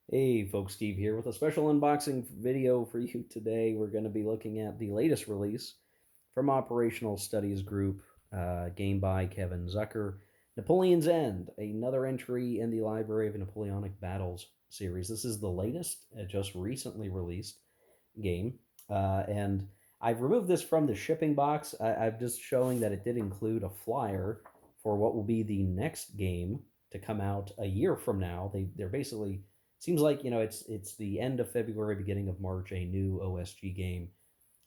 Hey folks, Steve here with a special unboxing video for you today. We're going to be looking at the latest release from Operational Studies Group, game by Kevin Zucker, Napoleon's End, another entry in the Library of Napoleonic Battles series. This is the latest, just recently released game, and I've removed this from the shipping box. I'm just showing that it did include a flyer for what will be the next game to come out a year from now. They're basically seems like it's the end of February, beginning of March. A new OSG game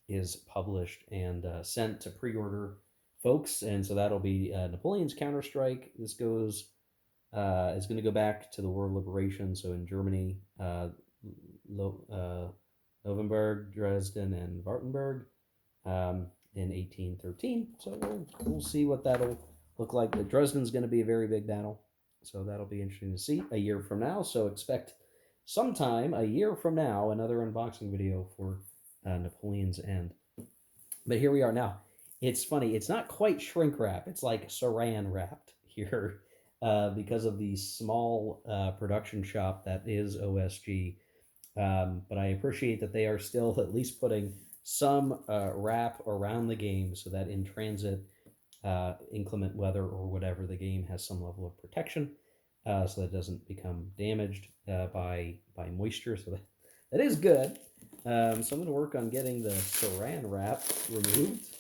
is published and sent to pre-order folks, and so that'll be Napoleon's Counter Strike. This goes is going to go back to the War of Liberation. So in Germany, Lovenberg, Dresden, and Wartenberg in 1813. So we'll see what that'll look like. But Dresden's going to be a very big battle. So that'll be interesting to see a year from now. So expect sometime a year from now another unboxing video for Napoleon's End. But here we are now. It's funny. It's not quite shrink wrap. It's like saran wrapped here because of the small production shop that is OSG. But I appreciate that they are still at least putting some wrap around the game so that in transit, inclement weather or whatever, the game has some level of protection so that it doesn't become damaged by moisture. So that is good. So I'm going to work on getting the saran wrap removed.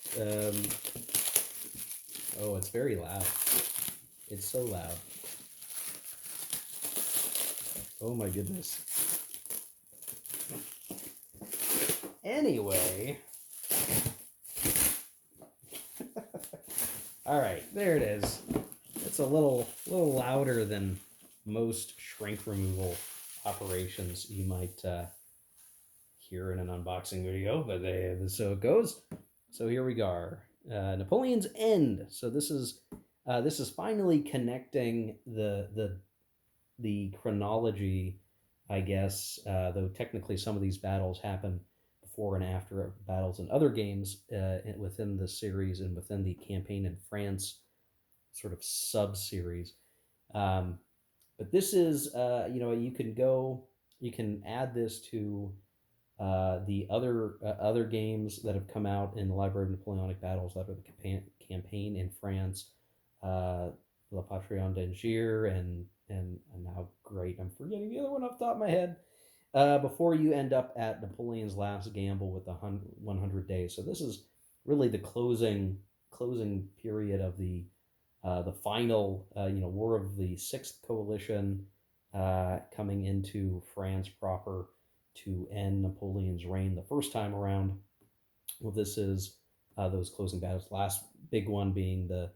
Oh, it's very loud. It's so loud. Oh my goodness. Anyway. All right, there it is. It's a little louder than most shrink removal operations you might hear in an unboxing video, but so it goes. So here we go. Napoleon's End. So this is finally connecting the chronology, I guess. Though technically some of these battles happen before and after battles in other games within the series and within the campaign in France sort of sub series. Um, but this is you can add this to the other games that have come out in the Library of Napoleonic Battles, that are the campaign in France, La Patrie d'Angers, and now great, I'm forgetting the other one off the top of my head. Before you end up at Napoleon's Last Gamble with the 100 days. So this is really the closing period of the final War of the Sixth Coalition, coming into France proper to end Napoleon's reign the first time around. Well, this is those closing battles. Last big one being the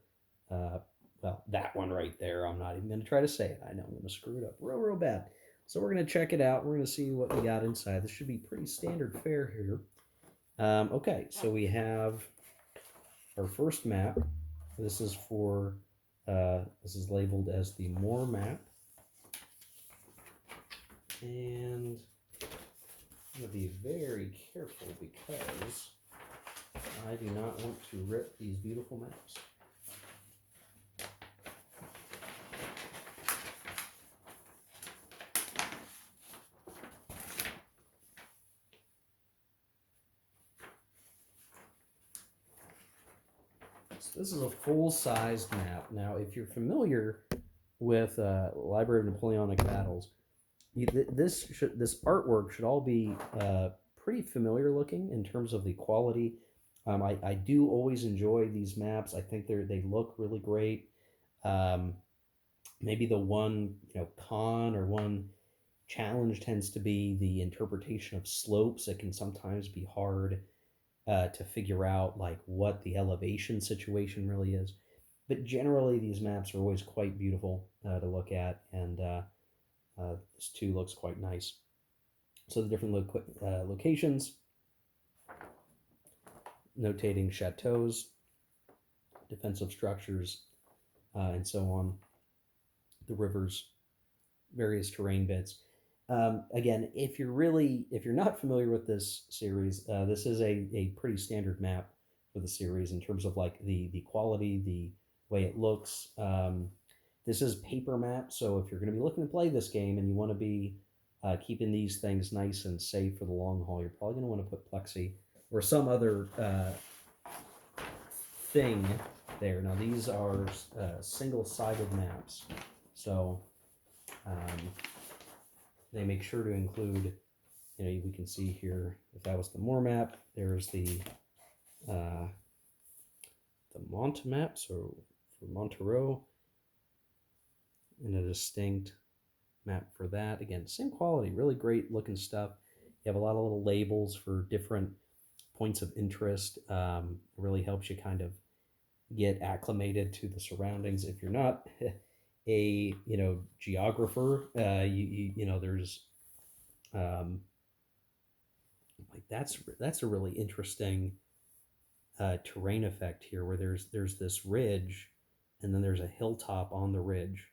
that one right there. I'm not even going to try to say it. I know I'm going to screw it up real bad. So we're going to check it out. We're going to see what we got inside. This should be pretty standard fare here. Okay, so we have our first map. This is for this is labeled as the More map, and I'm going to be very careful because I do not want to rip these beautiful maps. So this is a full-sized map. Now, if you're familiar with Library of Napoleonic Battles, this artwork should all be pretty familiar looking in terms of the quality. I do always enjoy these maps. I think they look really great. Um, Maybe the one con or one challenge tends to be the interpretation of slopes. It can sometimes be hard to figure out like what the elevation situation really is. But generally, these maps are always quite beautiful to look at, and this too looks quite nice. So the different locations, notating chateaus, defensive structures, and so on. The rivers, various terrain bits. Again, if you're not familiar with this series, this is a pretty standard map for the series in terms of like the quality, the way it looks. This is paper map, so if you're going to be looking to play this game and you want to be keeping these things nice and safe for the long haul, you're probably going to want to put plexi or some other thing there. Now these are single-sided maps, so they make sure to include, we can see here, if that was the Moore map, there's the Mont map, so for Montereau, and a distinct map for that. Again, same quality, really great looking stuff. You have a lot of little labels for different points of interest. It really helps you kind of get acclimated to the surroundings. If you're not a geographer, there's like that's a really interesting terrain effect here, where there's this ridge, and then there's a hilltop on the ridge,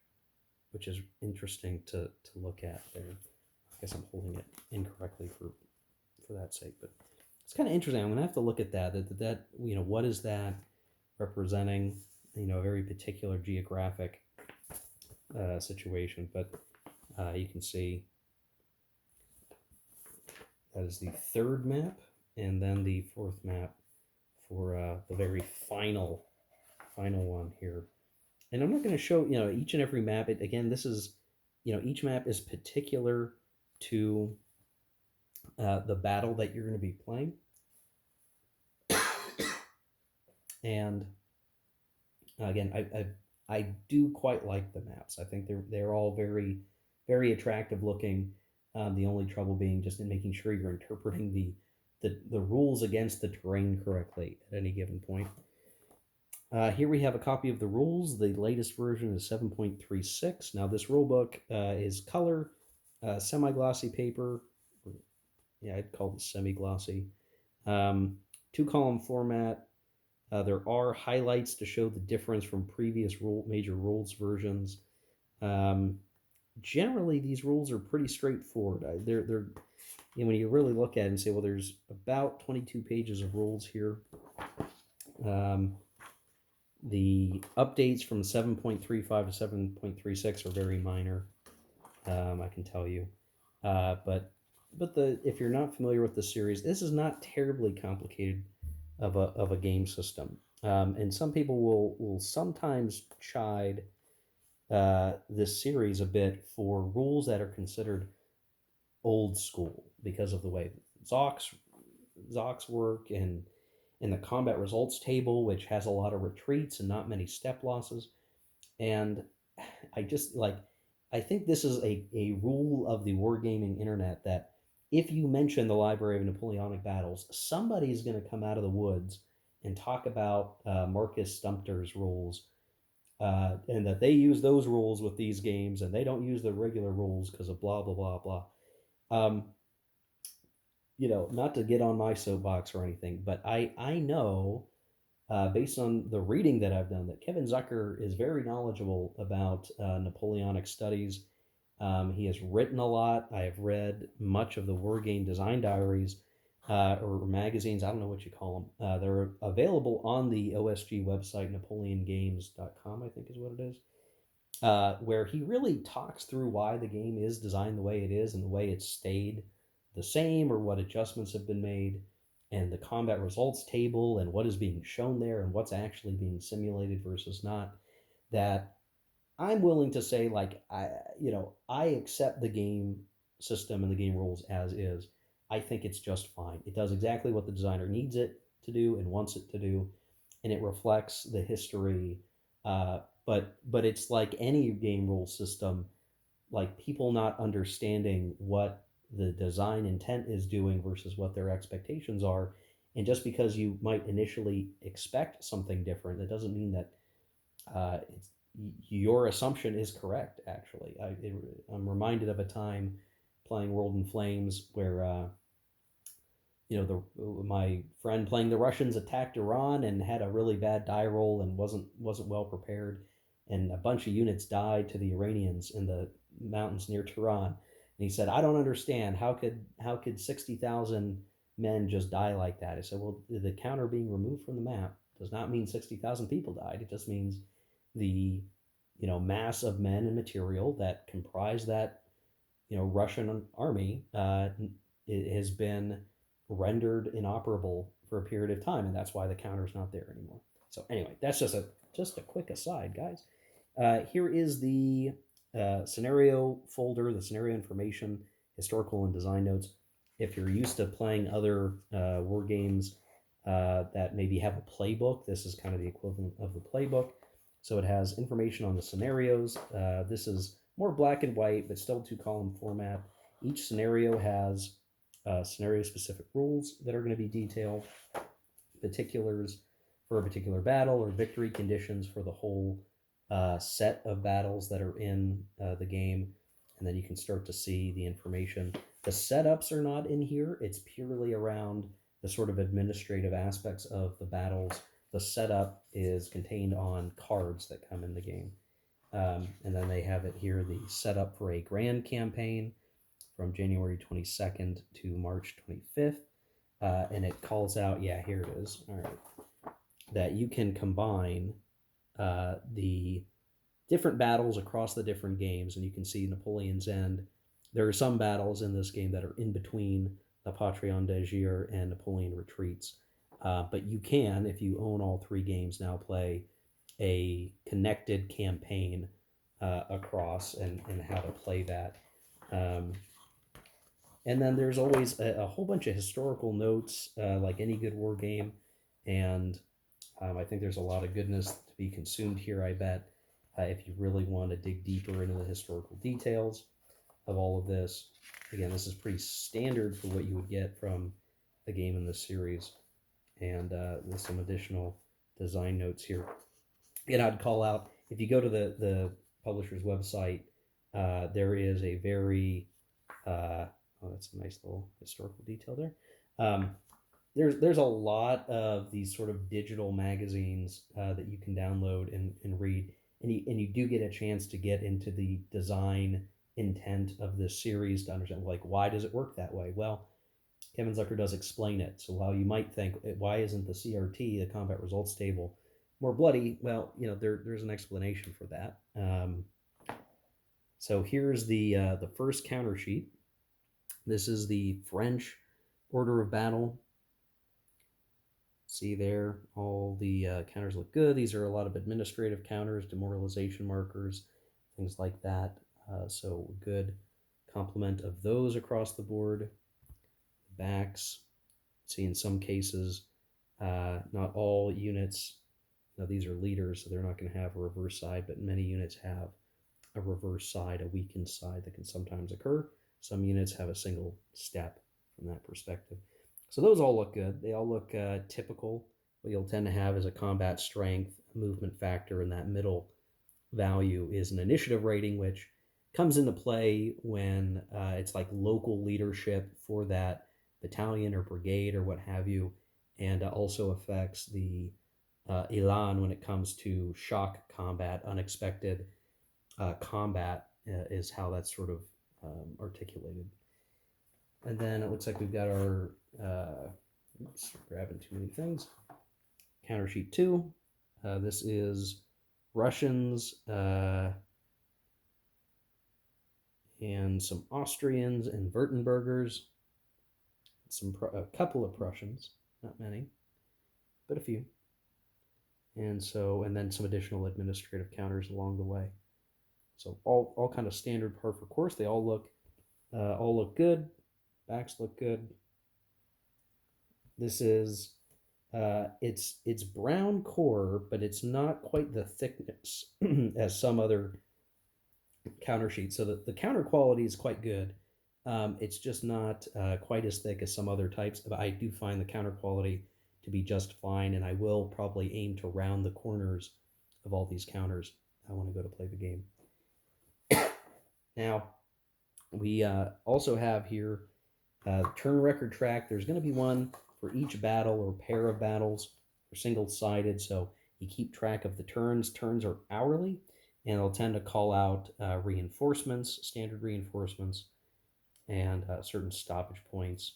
which is interesting to look at there. I guess I'm holding it incorrectly for that sake, but it's kind of interesting. I'm gonna have to look at that. What is that representing? A very particular geographic situation, but you can see that is the third map, and then the fourth map for the very final one here. And I'm not going to show each and every map. Again, this is each map is particular to the battle that you're going to be playing, and again, I do quite like the maps. I think they're all very, very attractive looking. The only trouble being just in making sure you're interpreting the rules against the terrain correctly at any given point. Here we have a copy of the rules. The latest version is 7.36. Now this rulebook is color, semi-glossy paper. Yeah, I'd call it semi-glossy. 2-column format. There are highlights to show the difference from previous major rules versions. Generally, these rules are pretty straightforward. They're when you really look at it and say, well, there's about 22 pages of rules here. The updates from 7.35 to 7.36 are very minor, I can tell you. But if you're not familiar with the series, this is not terribly complicated of a game system. And some people will sometimes chide this series a bit for rules that are considered old school because of the way Zocs work, and in the combat results table, which has a lot of retreats and not many step losses. And I think this is a rule of the wargaming internet that if you mention the Library of Napoleonic Battles, somebody's going to come out of the woods and talk about Marcus Stumpter's rules, and that they use those rules with these games, and they don't use the regular rules because of blah, blah, blah, blah. Not to get on my soapbox or anything, but I know, based on the reading that I've done, that Kevin Zucker is very knowledgeable about Napoleonic studies. He has written a lot. I have read much of the Wargame Design Diaries, or magazines. I don't know what you call them. They're available on the OSG website, napoleongames.com, I think is what it is, where he really talks through why the game is designed the way it is and the way it's stayed the same, or what adjustments have been made, and the combat results table and what is being shown there and what's actually being simulated versus not. That I'm willing to say, I accept the game system and the game rules as is. I think it's just fine. It does exactly what the designer needs it to do and wants it to do, and it reflects the history. But it's like any game rule system, like people not understanding what the design intent is doing versus what their expectations are. And just because you might initially expect something different, that doesn't mean that your assumption is correct, actually. I'm reminded of a time playing World in Flames where my friend playing the Russians attacked Iran and had a really bad die roll and wasn't well prepared, and a bunch of units died to the Iranians in the mountains near Tehran. And he said, "I don't understand. How could 60,000 men just die like that?" I said, "Well, the counter being removed from the map does not mean 60,000 people died. It just means the mass of men and material that comprise that Russian army, it has been rendered inoperable for a period of time, and that's why the counter's not there anymore. So anyway, that's just a quick aside, guys. Here is the scenario folder, the scenario information, historical and design notes. If you're used to playing other war games that maybe have a playbook, this is kind of the equivalent of the playbook. So it has information on the scenarios. This is more black and white, but still two-column format. Each scenario has scenario-specific rules that are going to be detailed, particulars for a particular battle, or victory conditions for the whole set of battles that are in the game. And then you can start to see the information. The setups are not in here. It's purely around the sort of administrative aspects of the battles. The setup is contained on cards that come in the game. And then they have it here, the setup for a grand campaign from January 22nd to March 25th. And it calls out, yeah, here it is. All right. That you can combine the different battles across the different games. And you can see Napoleon's End. There are some battles in this game that are in between Napoleon d'Agir and Napoleon Retreats. But you can, if you own all three games, now play a connected campaign across and how to play that. And then there's always a whole bunch of historical notes, like any good war game. And I think there's a lot of goodness to be consumed here, I bet, if you really want to dig deeper into the historical details of all of this. Again, this is pretty standard for what you would get from a game in this series. And with some additional design notes here. And I'd call out, if you go to the publisher's website, there is a very, oh, that's a nice little historical detail there. There's a lot of these sort of digital magazines that you can download and read, and you do get a chance to get into the design intent of this series to understand, like, why does it work that way? Well, Kevin Zucker does explain it. So while you might think, why isn't the CRT, the combat results table, more bloody? Well, there's an explanation for that. So here's the first counter sheet. This is the French order of battle. See there, all the counters look good. These are a lot of administrative counters, demoralization markers, things like that. So good complement of those across the board. Backs. See, in some cases, not all units, these are leaders, so they're not going to have a reverse side, but many units have a reverse side, a weakened side that can sometimes occur. Some units have a single step from that perspective. So those all look good. They all look typical. What you'll tend to have is a combat strength, a movement factor, and that middle value is an initiative rating, which comes into play when it's like local leadership for that battalion or brigade or what have you, and also affects the elan when it comes to shock combat. Unexpected combat is how that's sort of articulated. And then it looks like we've got our, oops, grabbing too many things. Counter sheet 2. This is Russians and some Austrians and Württembergers. A couple of Prussians, not many, but a few. And then some additional administrative counters along the way. So all kind of standard par for course. They all look good. Backs look good. This is it's brown core, but it's not quite the thickness as some other counter sheets. So the counter quality is quite good. It's just not quite as thick as some other types, but I do find the counter quality to be just fine, and I will probably aim to round the corners of all these counters. I want to go to play the game. Now, we also have here turn record track. There's going to be one for each battle or pair of battles. They're single-sided, so you keep track of the turns. Turns are hourly, and they'll tend to call out reinforcements, standard reinforcements, and certain stoppage points.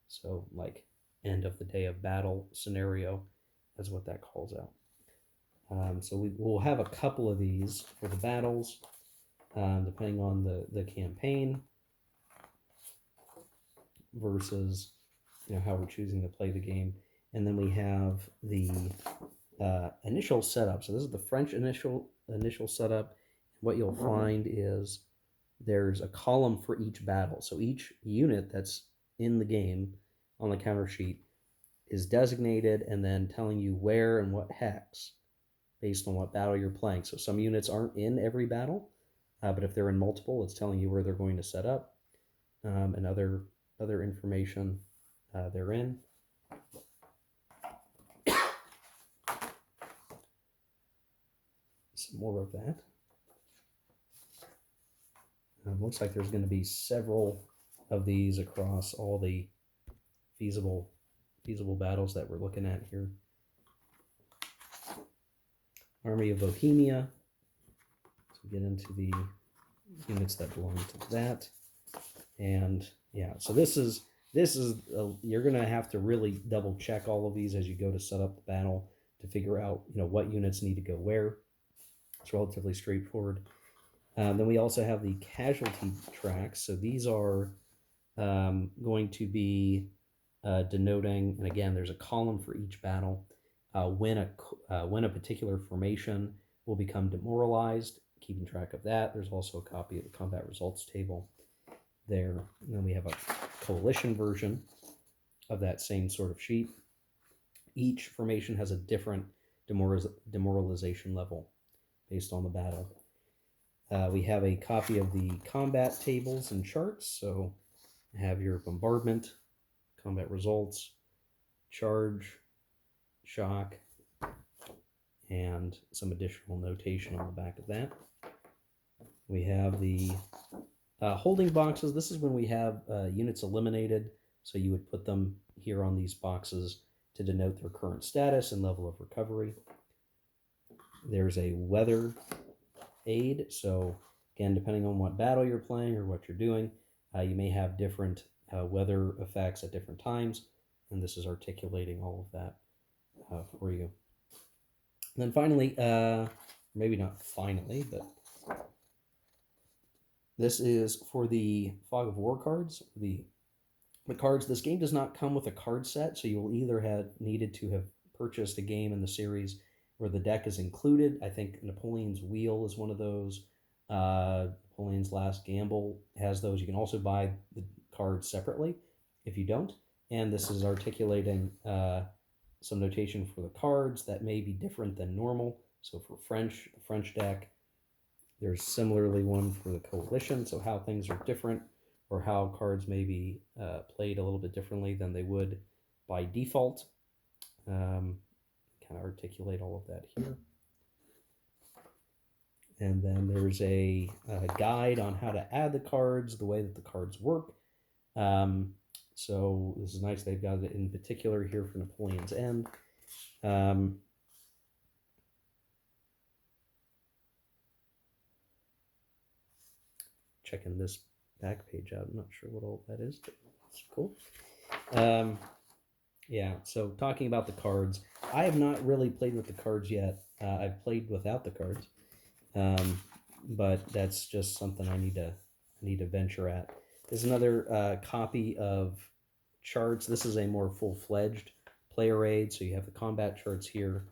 So like end of the day of battle scenario is what that calls out. So we'll have a couple of these for the battles, depending on the campaign. versus, you know, how we're choosing to play the game. And then we have the initial setup. So this is the French initial setup. What you'll find is there's a column for each battle. So each unit that's in the game on the counter sheet is designated and then telling you where and what hex based on what battle you're playing. So some units aren't in every battle, but if they're in multiple, it's telling you where they're going to set up, and other information they're in. Some more of that. Looks like there's going to be several of these across all the feasible battles that we're looking at here. Army of Bohemia. So get into the units that belong to that. And yeah, so this is you're going to have to really double check all of these as you go to set up the battle to figure out, you know, what units need to go where. It's relatively straightforward. Then we also have the Casualty Tracks. So these are going to be denoting, and again, there's a column for each battle. When a particular formation will become demoralized, keeping track of that. There's also a copy of the combat results table there. And then we have a coalition version of that same sort of sheet. Each formation has a different demoralization level based on the battle. We have a copy of the combat tables and charts. So have your bombardment, combat results, charge, shock, and some additional notation on the back of that. We have the holding boxes. This is when we have units eliminated, so you would put them here on these boxes to denote their current status and level of recovery. There's a weather aid, so again, depending on what battle you're playing or what you're doing, you may have different weather effects at different times, and this is articulating all of that for you. And then finally, maybe not finally, but this is for the Fog of War cards. The cards, this game does not come with a card set, so you will either have needed to have purchased a game in the series where the deck is included. I think Napoleon's Wheel is one of those. Napoleon's Last Gamble has those. You can also buy the cards separately if you don't. And this is articulating some notation for the cards that may be different than normal. So for the French deck, there's similarly one for the coalition, so how things are different or how cards may be played a little bit differently than they would by default. Kind of articulate all of that here. And then there's a guide on how to add the cards, the way that the cards work. So this is nice. They've got it in particular here for Napoleon's End. Checking this back page out. I'm not sure what all that is, but it's cool. Yeah, so talking about the cards, I have not really played with the cards yet. I've played without the cards, but that's just something I need to venture at. There's another copy of charts. This is a more full-fledged player aid, so you have the combat charts here.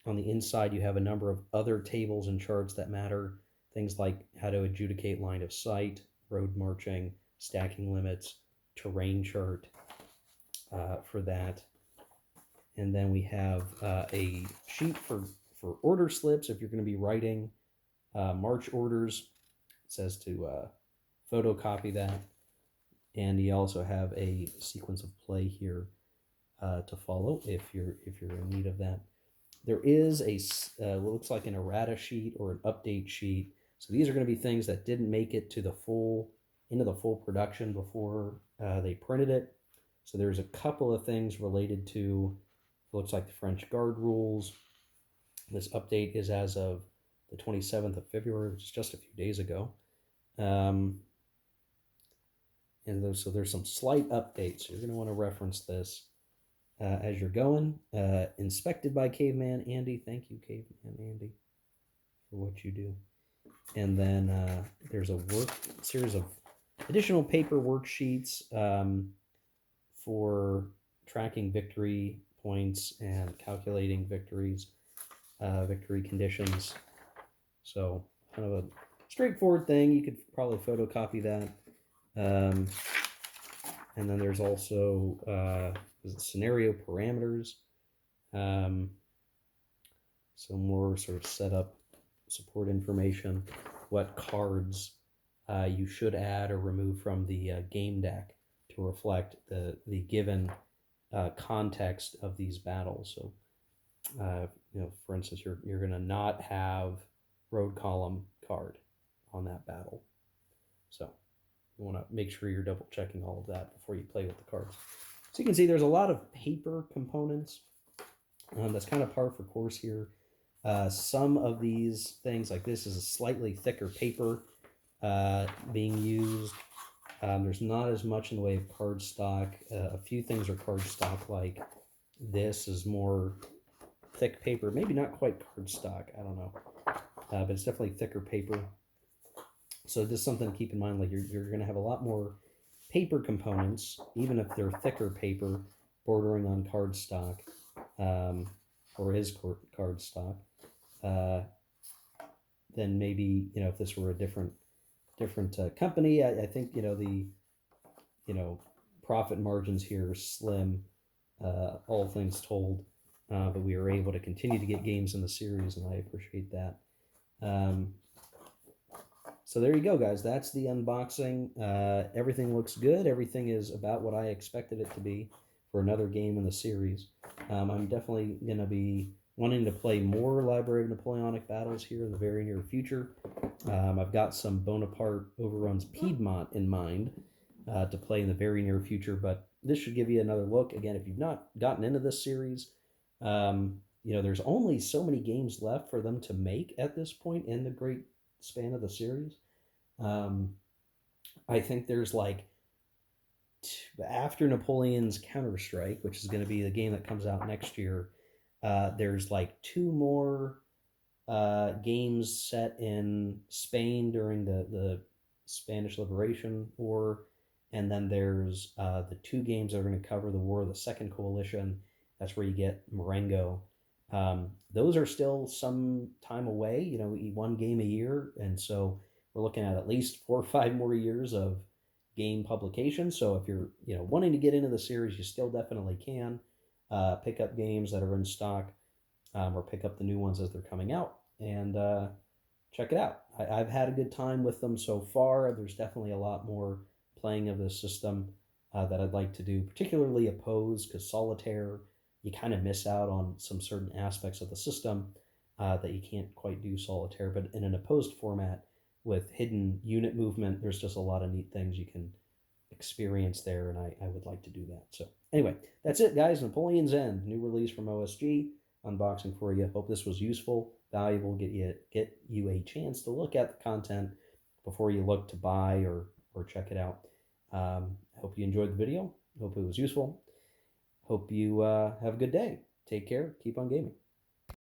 On the inside, you have a number of other tables and charts that matter. Things like how to adjudicate line of sight, road marching, stacking limits, terrain chart for that. And then we have a sheet for order slips if you're going to be writing march orders. It says to photocopy that. And you also have a sequence of play here to follow if you're in need of that. There is what looks like an errata sheet or an update sheet. So these are going to be things that didn't make it to into the full production before they printed it. So there's a couple of things related to, looks like the French Guard rules. This update is as of the 27th of February, which is just a few days ago. And so there's some slight updates. So you're going to want to reference this as you're going. Inspected by Caveman Andy. Thank you, Caveman Andy, for what you do. And then there's a series of additional paper worksheets for tracking victory points and calculating victories, victory conditions. So kind of a straightforward thing. You could probably photocopy that. And then there's also scenario parameters. Some more sort of setup support information. What cards you should add or remove from the game deck to reflect the given context of these battles. So, for instance, you're going to not have road column card on that battle. So you want to make sure you're double checking all of that before you play with the cards. So you can see there's a lot of paper components. That's kind of par for course here. Some of these things, like this, is a slightly thicker paper being used. There's not as much in the way of cardstock. A few things are cardstock, like this is more thick paper. Maybe not quite cardstock, I don't know. But it's definitely thicker paper. So just something to keep in mind, like you're going to have a lot more paper components, even if they're thicker paper, bordering on cardstock, or is cardstock, then maybe, if this were a different company, I think, the profit margins here are slim, all things told, but we were able to continue to get games in the series, and I appreciate that. So there you go, guys. That's the unboxing. Everything looks good. Everything is about what I expected it to be for another game in the series. I'm definitely going to be wanting to play more Library of Napoleonic Battles here in the very near future. I've got some Bonaparte Overruns Piedmont in mind to play in the very near future, but this should give you another look. Again, if you've not gotten into this series, there's only so many games left for them to make at this point in the great span of the series. I think there's after Napoleon's Counter-Strike, which is going to be the game that comes out next year, there's 2 more games set in Spain during the Spanish Liberation War, and then there's the 2 games that are going to cover the War of the Second Coalition. That's where you get Marengo. Those are still some time away, 1 game a year, and so we're looking at least 4 or 5 more years of game publication. So if you're wanting to get into the series, you still definitely can pick up games that are in stock, or pick up the new ones as they're coming out, and check it out. I've had a good time with them so far. There's definitely a lot more playing of this system that I'd like to do, particularly Oppose, because Solitaire, you kind of miss out on some certain aspects of the system that you can't quite do Solitaire. But in an Opposed format with hidden unit movement, there's just a lot of neat things you can experience there, and I would like to do that. So anyway, that's it, guys. Napoleon's End, new release from OSG, unboxing for you. Hope this was useful, valuable, get you a chance to look at the content before you look to buy or check it out. Hope you enjoyed the video. Hope it was useful. Hope you have a good day. Take care. Keep on gaming.